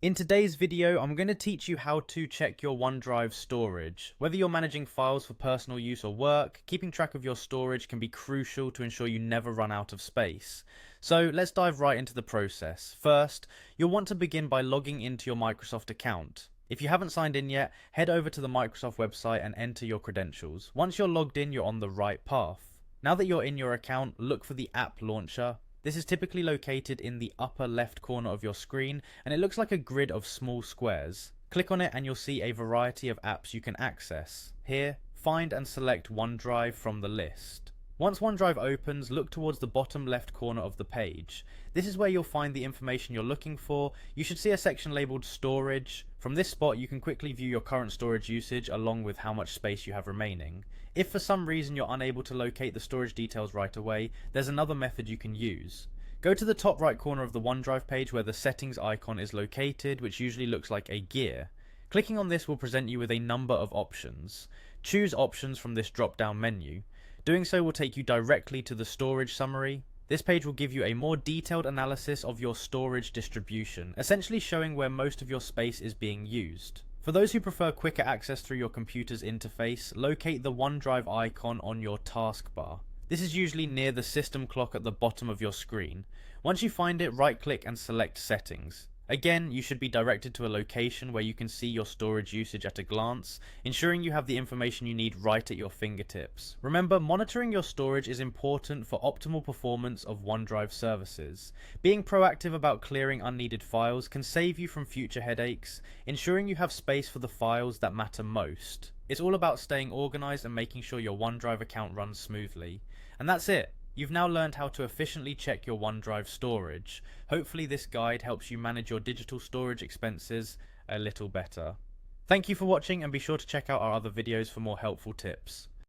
In today's video, I'm going to teach you how to check your OneDrive storage. Whether you're managing files for personal use or work, keeping track of your storage can be crucial to ensure you never run out of space. So let's dive right into the process. First, you'll want to begin by logging into your Microsoft account. If you haven't signed in yet, head over to the Microsoft website and enter your credentials. Once you're logged in, you're on the right path. Now that you're in your account, look for the app launcher. This is typically located in the upper left corner of your screen, and it looks like a grid of small squares. Click on it and you'll see a variety of apps you can access. Here, find and select OneDrive from the list. Once OneDrive opens, look towards the bottom left corner of the page. This is where you'll find the information you're looking for. You should see a section labeled Storage. From this spot, you can quickly view your current storage usage along with how much space you have remaining. If for some reason you're unable to locate the storage details right away, there's another method you can use. Go to the top right corner of the OneDrive page where the settings icon is located, which usually looks like a gear. Clicking on this will present you with a number of options. Choose options from this drop-down menu. Doing so will take you directly to the storage summary. This page will give you a more detailed analysis of your storage distribution, essentially showing where most of your space is being used. For those who prefer quicker access through your computer's interface, locate the OneDrive icon on your taskbar. This is usually near the system clock at the bottom of your screen. Once you find it, right-click and select Settings. Again, you should be directed to a location where you can see your storage usage at a glance, ensuring you have the information you need right at your fingertips. Remember, monitoring your storage is important for optimal performance of OneDrive services. Being proactive about clearing unneeded files can save you from future headaches, ensuring you have space for the files that matter most. It's all about staying organized and making sure your OneDrive account runs smoothly. And that's it. You've now learned how to efficiently check your OneDrive storage. Hopefully this guide helps you manage your digital storage expenses a little better. Thank you for watching, and be sure to check out our other videos for more helpful tips.